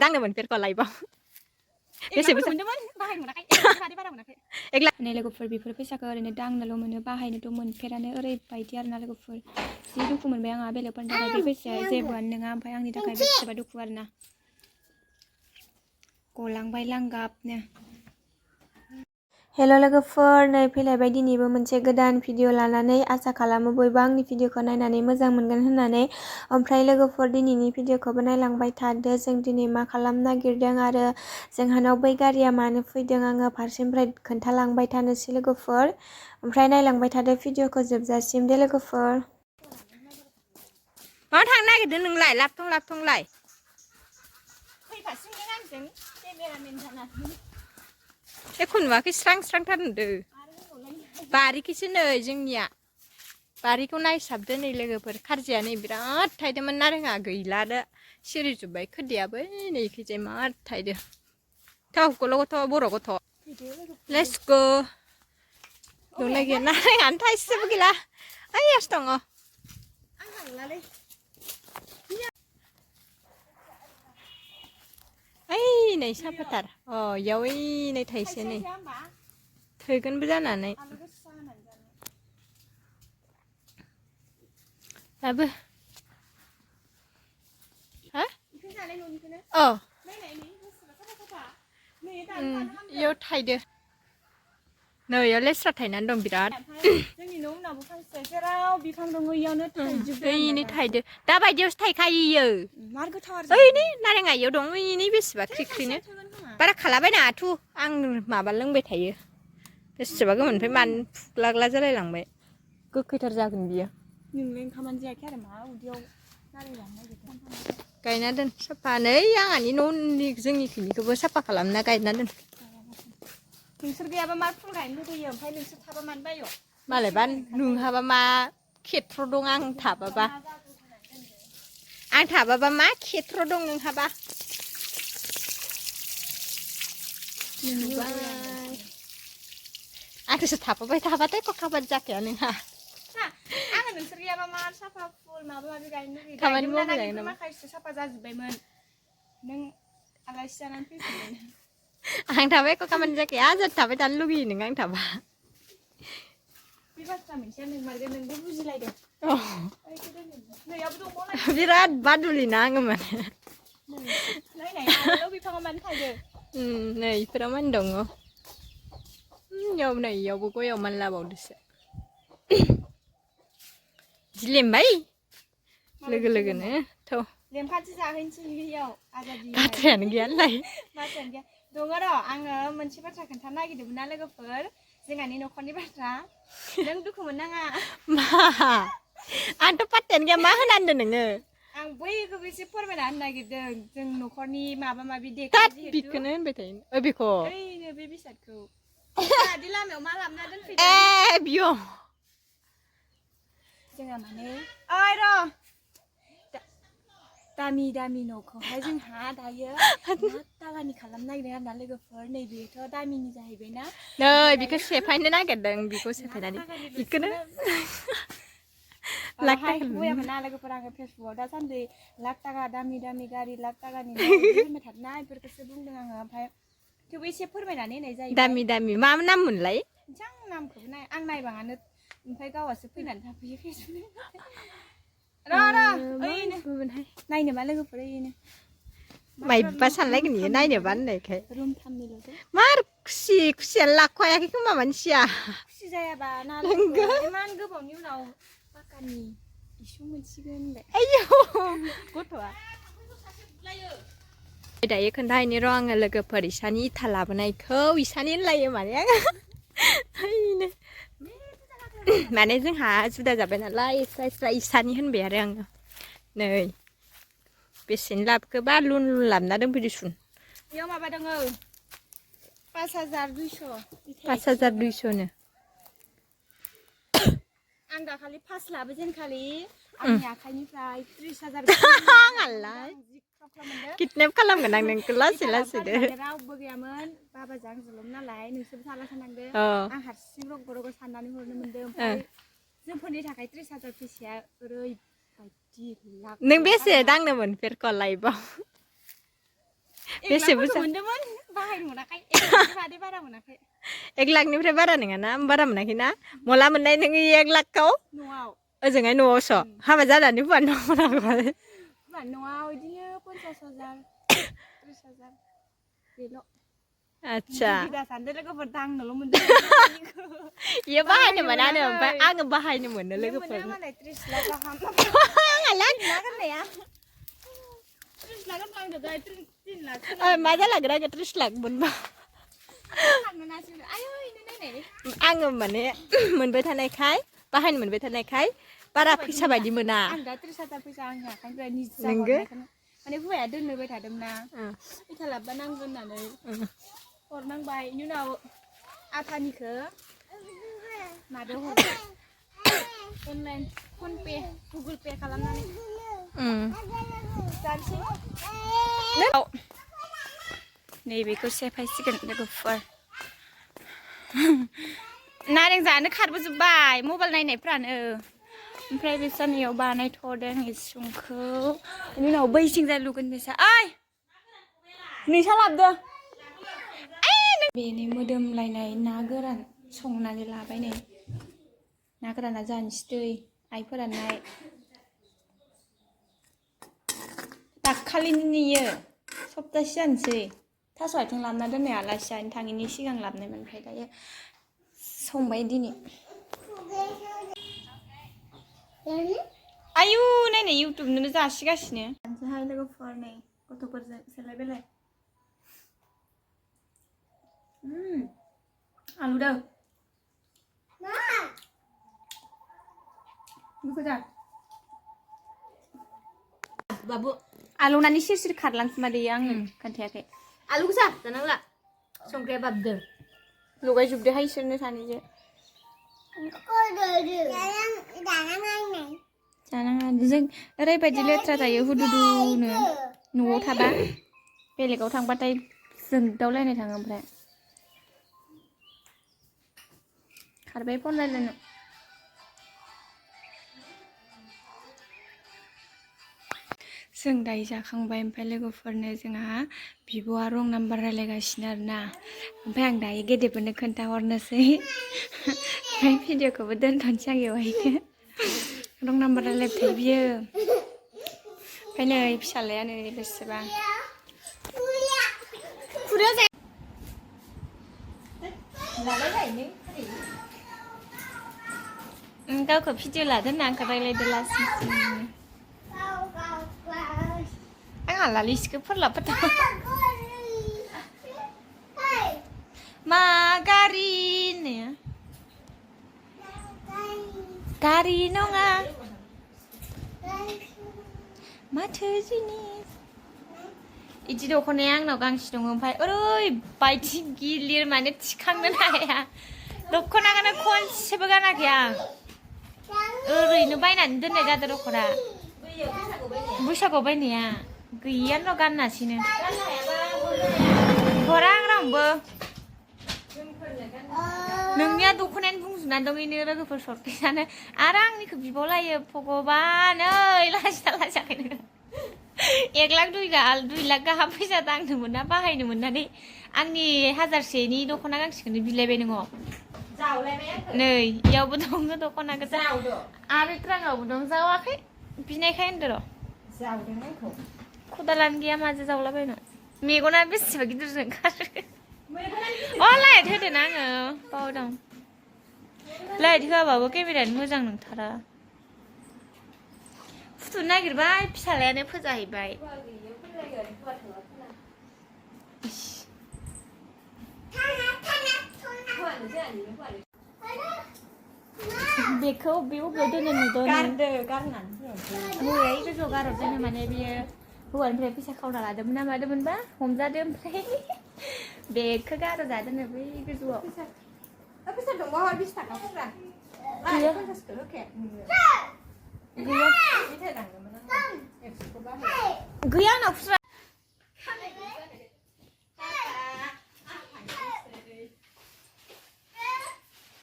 ดังเนี่ยเหมือนเป็นก่อนไรบ้างबेसेमोन बाहायनो मोनाखै बाहायनो बारा मोनाखै नै लोगोफोर बेफोर फैसाखौ ओरैनो दांनोल' मोनो बाहायनोथ' मोनफेरानो ओरैबायदि आरोना लोगोफोर जि दुखु मोनबाय आंहा बेलेगफोरनि थाखाय बे फैसाया जेबोआनो नङा ओमफ्राय आंनि थाखाय बेसेबा दुखु आरोना गलांबाय लांगाबनो हेल' लोगोफोर नै फैलायबाय दिनैबो मोनसे गोदान भिडिअ लानानै आसा खालामो बयबो आंनि भिडिअखौ नायनानै मोजां मोनगोन होननानै ओमफ्राय लोगोफोर दिनैनि भिडिअखौबो नायलांबाय थादो जों दिनै मा खालामनो नागिरदों आरो जोंहानाव बै गारिया मानो फैदों आङो फारसेनिफ्राय खोन्थालांबाय थानोसै लोगोफोर ओमफ्राय नायलांबाय थादो भिडिअखौ जोबजासिम दे लोगोफोर मा थांनो नागिरदों नोंलाय लाबथंलाय फैफासिगोन आंजों केमेरामेन जानानै एखन नुवाखै स्रां नुदों बारिखैसो नै जोंनिया बारिखौ नायसाबदो नै लोगोफोर खारजिया नै बिराद थायदोंमोन नारेंआ गैला दा सिरिजोब्बाय खोरदैयाबो नै खैजाय मार थायदो थाव गल' गथ' बर' गथ' लेट्स गो दंना गैया नारेंआनो थाइसेबो गैला ओइयासो दङ आं थांलालै ओइ नै साफाथार इयाव ओइ नै थाइसे नै थोगोनबो जानानै दाबो हा इयाव थायदो नै इयाव लेस्रा थायनानै दं बिराद जोंनि न' उनावबो फांसे जेराव बिफां दङ इयावनो थायजोबदों ओइनै थायदो दा बायदियावसो थायखायो इयो मार गोथाव आरो ओइनै नारेंआ इयाव दं ओइनै बेसेबा ख्रिख्रिनो बारा खालाबायनाङा थु आं माबा लोंबाय थायो बेसेबा गोमोननिफ्राय मानो फुग्लाग्ला जालायलांबाय गोखैथार जागोन बियो नोंलाय ओंखामानो जायाखै आरो मा उदैयाव नारें जानो नागिरदों गायना दोन साफा नै आंहानि न'नि जोंनिखिनिखौबो साफा खालामना गायना दोन नोंसोर गैयाबा मा फुल गायनो लुगैयो ओमफ्राय नोंसोर थाबा मानो बायो मालायबा नोंहाबा मा खेत्र दं आं थाबाबा मा खेत्र दं नोंहाबा आंखौसो थाफाबाय थाबाथाय खामानि जाखाया नोंहा आङो नोंसोर गैयाबा मा साफा फुल माबा माबि गायनो लुगैयो खामानि गायदोंमोन मावनो बेफोर माखासे साफा जाजोब्बायमोन नों आलासि जानानै फैफिनबाय आं थाबाय एख' खामानि जाखाया आजाद थाबाय थानो लुगैयो नों आं थाबा बे बाथ्रा मोनसेया नोंमारगोन नोंबो बुजिलायदों बिराद बादुलि ना आङो माने नायनाय बिफाङाव मानो थायदो नै इफोराव मानो दङ इयाव नै इयावबो गयाव मानलाबावदोसो जिलेमबाय लोगो लोगोनो थ' लेमफाथि जाहैनोसै बेयाव आजादि बाथ्रायानो गैया होनलाय बाथ्रायानो गैया दङ र' आङो मोनसे बाथ्रा खोन्थानो नागिरदोंमोन ना लोगोफोर जोंहानि न'खरनि बाथ्रा नों दुखु मोननाङा मा आंथ' पात्तायानो गैया मा होना होनदों नोङो आं बैखौबो एसे फोरमायना होनो नागिरदों जों न'खरनि माबा माबि तात बिखौनो होनबाय थायो बेखौ ओइनो बे बेसादखौ जोंहादि लामायाव मा लाबोना दोनफैदों बियो जोंहा माने ओइ र' दामि दामि न'खौहाय जोंहा दायो तालानि खालामनो नागिरदों आरोना लोगोफोर नैबेथ' दामिनि जाहैबायना नै बेखौ सेफायनो नागिरदों बेखौ सेफायनानै बेखौनो बयामोन ना लोगोफोर आङो फेसबुकआव दासान्दि लाख थाखा दामि दामि गारि लाख थाखानि होनबाय थादोंना बेफोरखौसो बुंदों आङो ओमफ्राय थेवबो एसे फोरमायनानै होनाय जाहैबाय दामि दामि मा नाम मोनलाय आं नामखौबो आं नायबाङानो ओमफ्राय गावासो फैनानै थाफैयो फेसबुक नायनो मा लोगोफोर ओरैनो माइबा सानलायगोन इयो नायनोबा होननायखाय रुमथामनिल'सो मार खुसियानो लाख'हायाखै खोमा मानसिया खुसि जायाबा ना इमान गोबावनि उनाव पाक्कानि इसु मोनसिगोन होनलाय आयौ गथ'आ दायो खोन्थाहैनि र' आङो लोगोफोर इसानि इथा लाबोनायखौ इसानि होनलायो माने आङो माने जोंहा जुदा जाबाय नालाय स्रा इसानि होनबाय आरो आङो नै बेसेनि लाबोखोबा लुन लुन लाबोना दोनफैदोसुन बेयाव माबा दङ 5200 5200नो आं दाखालि फार्स्ट लाबोजेनखालि आंनि आखाइनिफ्राय 30,000 आंलाय किडनेप खालामगोन आं नोंखौ लासै लासैनो रावबो गैयामोन बाबाजों आंजोंल' नालाय नोंसोरबो साला साननांदों आं हारसिं रग रग साननानै हरनो मोनदों ओमफ्राय जोंफोरनि थाखाय 30,000 फैसाया ओरैबायदि लाख नों बेसे दांनो मोनफेरखो लाइफआव बेसे बुरजा मोनदोंमोन बाहायनो मोनाखै बारा मोनाखै 1 लाखनिफ्राय बारा नङा ना बारा मोनाखै ना मला मोननाय नोङो 1 लाखखौ न'आव ओजोंहाय न'आवसो हाबा जानानै फुवा न'आव मोनाखै न'आव बिदिनो 50,000 30,000 बेल' आतसा गिदा सानदों लोगोफोर दांनोल' मोनदों इयो बाहायनो मोनानो ओमफ्राय आङो बाहायनो मोनो लोगोफोर मालाय 30 लाख गाहाम लाख होननाया 30 लाख होनफ्लांदो दहाय 3 लाख मा जालांगोन आङो 30 लाख मोनबा आङो माने मोनबाय थानायखाय बाहायनो मोनबाय थानायखाय बारा फैसा बायदि मोना आं दा 30,000 फैसा आंनि आखाइनिफ्राय निजा नोंगो हरनायखौनो माने हौवाया दोननोबाय थादोंमोन ना फैसा लाबोबा नांगौ होननानै हरनांबाय बेनि उनाव आधानिखौ माबायाव हरबाय अनलाइन फनपे गुगोल पे खालामनानै जानोसै नैबेखौ सेफायसिगोन लोगोफोर नारें जानो खारबोजोब्बाय मबाइल नायनायफ्रानो ओमफ्राय बिसानियाव बानायथ'दों इसुंखौ बेनि उनाव बैसिंजाय लुगोन बिसा ओइ नोंसा लाबोदो बेनि मोदोमलायनाय ना गोरान संनानै लाबाय नै ना गोराना जानोसै दै आइ फोराननाय दाखालिनियो सप्तासे जानोसै थास' आथिं लाबोना दोननाय आलासि जानो थाङिनि सिगां लाबोनायमोन ओमफ्राय दायो संबाय दिनै आयु नायनाय इउटुबनोनो जासिगासिनो जानोसैहाय लोगोफोर नै गथ'फोरजों सेलाय बेलाय आलु दो मोजां बाबु आलौनानै सिर खारलांखोमा दैया आंनो खोन्थायाखै आलु गोजा जानांला संख्रिया बाबदो लगायजोबदोहाय इसोरनो सानैजों जानाङा जों ओरैबायदि लेथ्रा जायो हुदुदुनो न'आव थाबा बेलेगाव थांबाथाय जोंदावलायनाय थाङो ओमफ्राय खारबाय फन रायलायनो जों दायो जाखांबाय ओमफ्राय लोगोफोरनो जोंहा बिब'आ रं नाम्बार रायलायगासिनो आरोना ओमफ्राय आं दायो गेदेरफोरनो खोन्थाहरनोसै ओमफ्राय भिडिअखौबो दोनथ'नोसै आं बेवहायनो रं नाम्बार रायलायबाय थायो बियो ओमफ्राय नै फिसालाया नै बेसेबा गावखौ भिडिअ लादो होनना आंखौ रायलायदो लासिं आंहा लालिसखौ फोरलाबफोरदों मा गारि होननाया गारि नङा माथो जिनिस इदि दख'नाया आंनाव गांसे दङ ओमफ्राय ओरैबायदि गिलिर माने थिखांनो हाया दख'नाखौनो खनसेबो गानाखै आं ओरैनो बायनानै दोननाय जादों दख'ना बैसागुआव बायनाया गैयानो गानासैनो हरा आं रावनोबो नोंनिया दख'नायानो बुंजोबनानै दं इनो लोगोफोर सरफैजानो आरो आंनिखौ बिबावलायो भगबान ओइ लाजिना लाजियाखै नोङो 1 लाख 2 लाख गाहाम फैसा दांनो मोना बाहायनो मोननानै आंनि 1000सेनि दख'ना गांसेखौनो बिलायबाय नोङो नै इयावबो दङ दख'ना गोजा आरो ट्राङावबो दं जावाखै बिनायखाय होनदो र' खदालानो गैया माजों जावलाबायनो मेगना बेसेबा गिदिर ओंखारो लाइट होदो ना आङो बावदों लाइट होआबाबो केमेरायानो मोजां नंथारा फुथुनो नागिरबाय फिसालायानो फोजाहैबाय बेखौ बेयाव दोनो नुदों हौवाया गोजौआव गारहरदों माने बियो हौवानिफ्राय फैसा खावना लादोंमोन ना मादोंमोनबा हमजादों ओमफ्राय बेगखौ गारहरजादों बै गोजौआव फैसा दंबा हर 20 थाखा खुस्रा गैया 50खौ होखाया गैया आंनाव खुस्रा